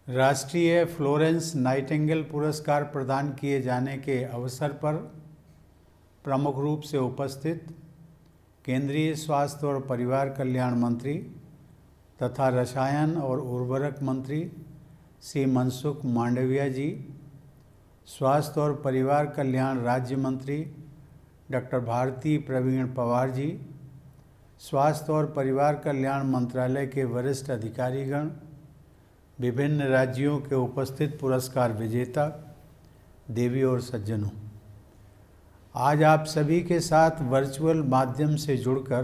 राष्ट्रीय Florence Nightingale पुरस्कार प्रदान किए जाने के अवसर पर प्रमुख रूप से उपस्थित केंद्रीय स्वास्थ्य और परिवार कल्याण मंत्री तथा रसायन और उर्वरक मंत्री श्री मनसुख मांडविया जी, स्वास्थ्य और परिवार कल्याण राज्य मंत्री डॉक्टर भारती प्रवीण पवार जी, स्वास्थ्य और परिवार कल्याण मंत्रालय के वरिष्ठ अधिकारीगण, विभिन्न राज्यों के उपस्थित पुरस्कार विजेता, देवी और सज्जनों, आज आप सभी के साथ वर्चुअल माध्यम से जुड़कर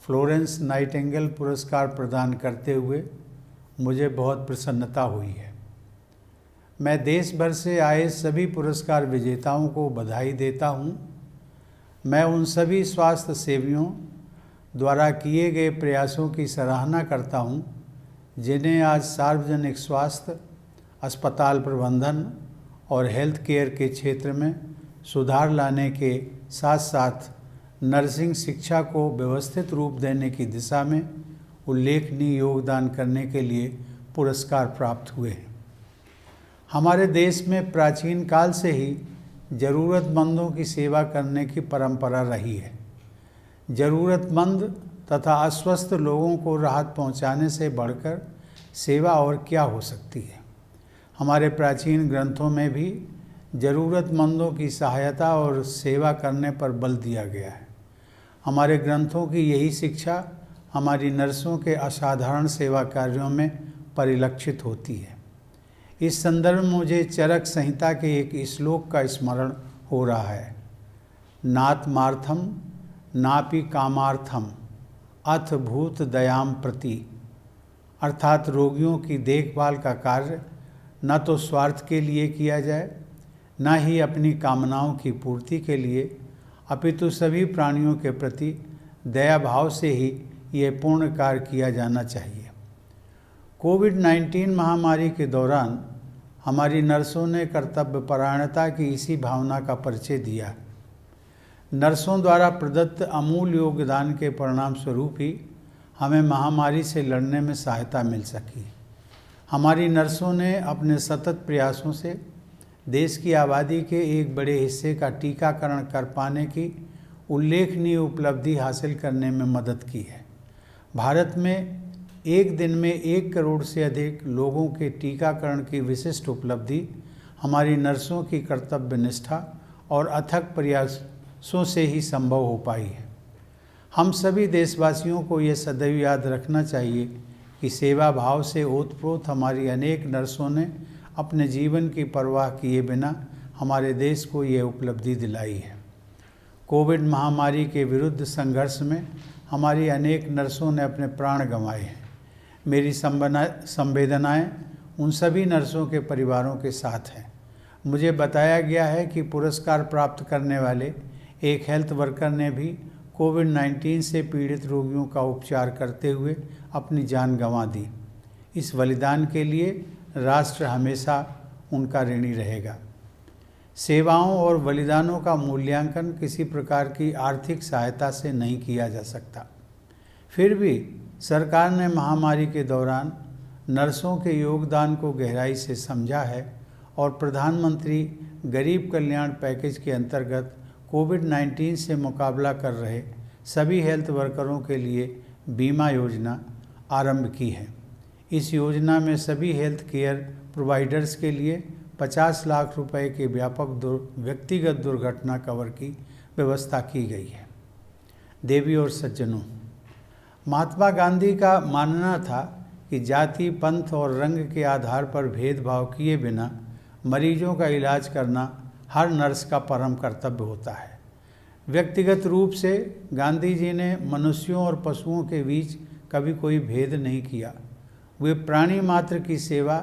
फ्लोरेंस नाइटिंगेल पुरस्कार प्रदान करते हुए मुझे बहुत प्रसन्नता हुई है। मैं देश भर से आए सभी पुरस्कार विजेताओं को बधाई देता हूं। मैं उन सभी स्वास्थ्य सेवियों द्वारा किए गए प्रयासों की सराहना करता हूं, जिन्हें आज सार्वजनिक स्वास्थ्य, अस्पताल प्रबंधन और हेल्थ केयर के क्षेत्र में सुधार लाने के साथ साथ नर्सिंग शिक्षा को व्यवस्थित रूप देने की दिशा में उल्लेखनीय योगदान करने के लिए पुरस्कार प्राप्त हुए हैं। हमारे देश में प्राचीन काल से ही ज़रूरतमंदों की सेवा करने की परंपरा रही है। ज़रूरतमंद तथा अस्वस्थ लोगों को राहत पहुंचाने से बढ़कर सेवा और क्या हो सकती है। हमारे प्राचीन ग्रंथों में भी ज़रूरतमंदों की सहायता और सेवा करने पर बल दिया गया है। हमारे ग्रंथों की यही शिक्षा हमारी नर्सों के असाधारण सेवा कार्यों में परिलक्षित होती है। इस संदर्भ में मुझे चरक संहिता के एक श्लोक का स्मरण हो रहा है। नात्मार्थम नापि कामार्थम अथ भूत दयाम प्रति, अर्थात रोगियों की देखभाल का कार्य न तो स्वार्थ के लिए किया जाए, न ही अपनी कामनाओं की पूर्ति के लिए, अपितु सभी प्राणियों के प्रति दया भाव से ही यह पूर्ण कार्य किया जाना चाहिए। कोविड-19 महामारी के दौरान हमारी नर्सों ने कर्तव्यपरायणता की इसी भावना का परिचय दिया। नर्सों द्वारा प्रदत्त अमूल्य योगदान के परिणाम स्वरूप ही हमें महामारी से लड़ने में सहायता मिल सकी। हमारी नर्सों ने अपने सतत प्रयासों से देश की आबादी के एक बड़े हिस्से का टीकाकरण कर पाने की उल्लेखनीय उपलब्धि हासिल करने में मदद की है। भारत में एक दिन में 1 करोड़ से अधिक लोगों के टीकाकरण की विशिष्ट उपलब्धि हमारी नर्सों की कर्तव्य निष्ठा और अथक प्रयासों से ही संभव हो पाई है। हम सभी देशवासियों को यह सदैव याद रखना चाहिए कि सेवा भाव से ओतप्रोत हमारी अनेक नर्सों ने अपने जीवन की परवाह किए बिना हमारे देश को ये उपलब्धि दिलाई है। कोविड महामारी के विरुद्ध संघर्ष में हमारी अनेक नर्सों ने अपने प्राण गंवाए हैं। मेरी संवेदनाएं उन सभी नर्सों के परिवारों के साथ हैं। मुझे बताया गया है कि पुरस्कार प्राप्त करने वाले एक हेल्थ वर्कर ने भी कोविड-19 से पीड़ित रोगियों का उपचार करते हुए अपनी जान गंवा दी। इस बलिदान के लिए राष्ट्र हमेशा उनका ऋणी रहेगा। सेवाओं और बलिदानों का मूल्यांकन किसी प्रकार की आर्थिक सहायता से नहीं किया जा सकता। फिर भी सरकार ने महामारी के दौरान नर्सों के योगदान को गहराई से समझा है और प्रधानमंत्री गरीब कल्याण पैकेज के अंतर्गत कोविड-19 से मुकाबला कर रहे सभी हेल्थ वर्करों के लिए बीमा योजना आरंभ की है। इस योजना में सभी हेल्थ केयर प्रोवाइडर्स के लिए 50 लाख रुपए के व्यापक व्यक्तिगत दुर्घटना कवर की व्यवस्था की गई है। देवी और सज्जनों, महात्मा गांधी का मानना था कि जाति, पंथ और रंग के आधार पर भेदभाव किए बिना मरीजों का इलाज करना हर नर्स का परम कर्तव्य होता है। व्यक्तिगत रूप से गांधी जी ने मनुष्यों और पशुओं के बीच कभी कोई भेद नहीं किया। वे प्राणी मात्र की सेवा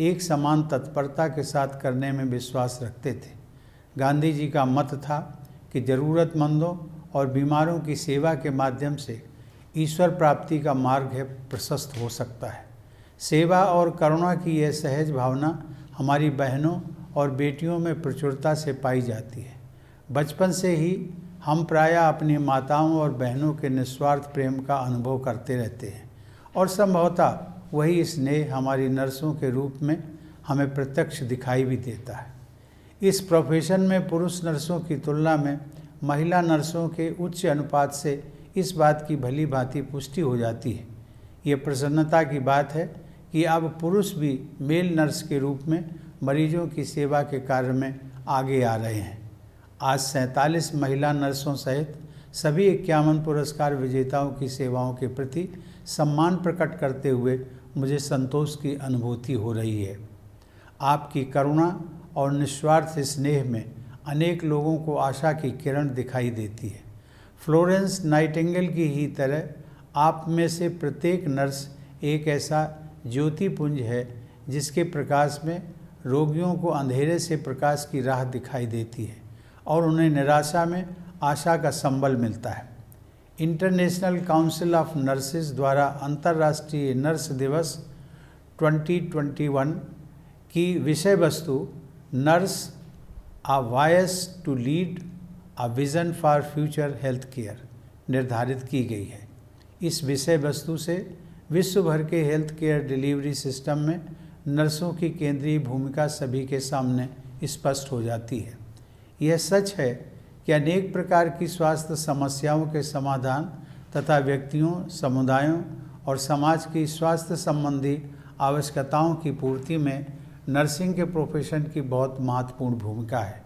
एक समान तत्परता के साथ करने में विश्वास रखते थे। गांधी जी का मत था कि ज़रूरतमंदों और बीमारों की सेवा के माध्यम से ईश्वर प्राप्ति का मार्ग है प्रशस्त हो सकता है। सेवा और करुणा की यह सहज भावना हमारी बहनों और बेटियों में प्रचुरता से पाई जाती है। बचपन से ही हम प्रायः अपनी माताओं और बहनों के निस्वार्थ प्रेम का अनुभव करते रहते हैं और संभवतः वही स्नेह हमारी नर्सों के रूप में हमें प्रत्यक्ष दिखाई भी देता है। इस प्रोफेशन में पुरुष नर्सों की तुलना में महिला नर्सों के उच्च अनुपात से इस बात की भली भांति पुष्टि हो जाती है। ये प्रसन्नता की बात है कि अब पुरुष भी मेल नर्स के रूप में मरीजों की सेवा के कार्य में आगे आ रहे हैं। आज 47 महिला नर्सों सहित सभी 51 पुरस्कार विजेताओं की सेवाओं के प्रति सम्मान प्रकट करते हुए मुझे संतोष की अनुभूति हो रही है। आपकी करुणा और निस्वार्थ स्नेह में अनेक लोगों को आशा की किरण दिखाई देती है। फ्लोरेंस नाइटिंगेल की ही तरह आप में से प्रत्येक नर्स एक ऐसा ज्योतिपुंज है जिसके प्रकाश में रोगियों को अंधेरे से प्रकाश की राह दिखाई देती है और उन्हें निराशा में आशा का संबल मिलता है। इंटरनेशनल काउंसिल ऑफ नर्सेज द्वारा अंतर्राष्ट्रीय नर्स दिवस 2021 की विषय वस्तु nurse a voice to lead a vision for future health care निर्धारित की गई है। इस विषय वस्तु से विश्व भर के हेल्थ केयर डिलीवरी सिस्टम में नर्सों की केंद्रीय भूमिका सभी के सामने स्पष्ट हो जाती है। यह सच है कि अनेक प्रकार की स्वास्थ्य समस्याओं के समाधान तथा व्यक्तियों, समुदायों और समाज की स्वास्थ्य संबंधी आवश्यकताओं की पूर्ति में नर्सिंग के प्रोफेशन की बहुत महत्वपूर्ण भूमिका है।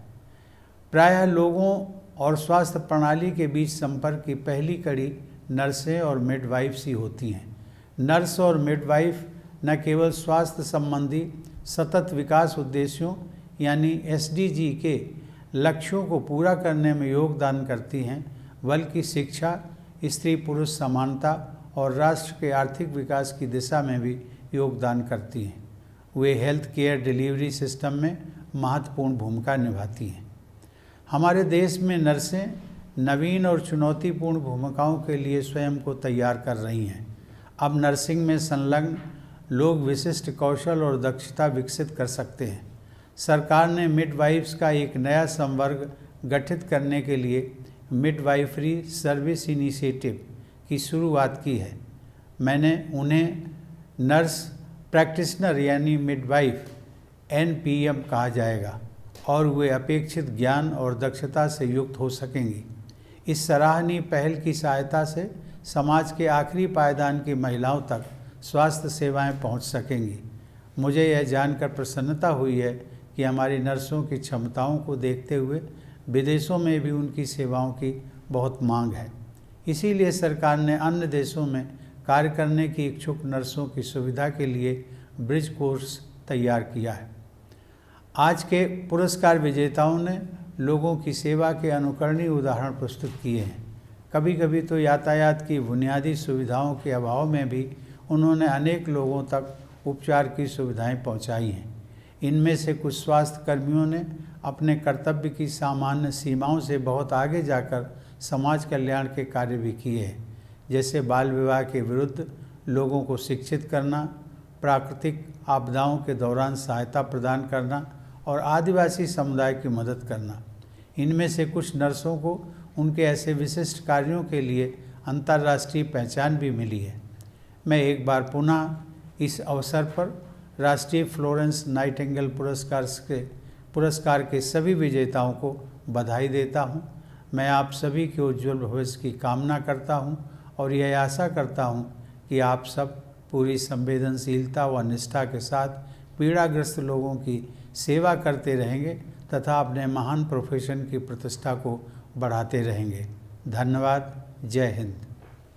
प्रायः लोगों और स्वास्थ्य प्रणाली के बीच संपर्क की पहली कड़ी नर्सें और मिडवाइफ्स ही होती हैं। नर्स और मिडवाइफ न केवल स्वास्थ्य संबंधी सतत विकास उद्देश्यों यानी SDG के लक्ष्यों को पूरा करने में योगदान करती हैं, बल्कि शिक्षा, स्त्री पुरुष समानता और राष्ट्र के आर्थिक विकास की दिशा में भी योगदान करती हैं। वे हेल्थ केयर डिलीवरी सिस्टम में महत्वपूर्ण भूमिका निभाती हैं। हमारे देश में नर्सें नवीन और चुनौतीपूर्ण भूमिकाओं के लिए स्वयं को तैयार कर रही हैं। अब नर्सिंग में संलग्न लोग विशिष्ट कौशल और दक्षता विकसित कर सकते हैं। सरकार ने मिडवाइफ्स का एक नया संवर्ग गठित करने के लिए मिडवाइफरी सर्विस इनिशिएटिव की शुरुआत की है। मैंने उन्हें नर्स प्रैक्टिशनर यानी मिडवाइफ NPM कहा जाएगा और वे अपेक्षित ज्ञान और दक्षता से युक्त हो सकेंगी। इस सराहनीय पहल की सहायता से समाज के आखिरी पायदान की महिलाओं तक स्वास्थ्य सेवाएं पहुंच सकेंगी। मुझे यह जानकर प्रसन्नता हुई है कि हमारी नर्सों की क्षमताओं को देखते हुए विदेशों में भी उनकी सेवाओं की बहुत मांग है। इसीलिए सरकार ने अन्य देशों में कार्य करने की इच्छुक नर्सों की सुविधा के लिए ब्रिज कोर्स तैयार किया है। आज के पुरस्कार विजेताओं ने लोगों की सेवा के अनुकरणीय उदाहरण प्रस्तुत किए हैं। कभी कभी तो यातायात की बुनियादी सुविधाओं के अभाव में भी उन्होंने अनेक लोगों तक उपचार की सुविधाएं पहुंचाई हैं। इनमें से कुछ स्वास्थ्य कर्मियों ने अपने कर्तव्य की सामान्य सीमाओं से बहुत आगे जाकर समाज कल्याण के कार्य भी किए हैं, जैसे बाल विवाह के विरुद्ध लोगों को शिक्षित करना, प्राकृतिक आपदाओं के दौरान सहायता प्रदान करना और आदिवासी समुदाय की मदद करना। इनमें से कुछ नर्सों को उनके ऐसे विशिष्ट कार्यों के लिए अंतर्राष्ट्रीय पहचान भी मिली है। मैं एक बार पुनः इस अवसर पर राष्ट्रीय फ्लोरेंस नाइटिंगेल पुरस्कार के सभी विजेताओं को बधाई देता हूं। मैं आप सभी के उज्ज्वल भविष्य की कामना करता हूं और यह आशा करता हूं कि आप सब पूरी संवेदनशीलता व निष्ठा के साथ पीड़ाग्रस्त लोगों की सेवा करते रहेंगे तथा अपने महान प्रोफेशन की प्रतिष्ठा को बढ़ाते रहेंगे। धन्यवाद। जय हिंद।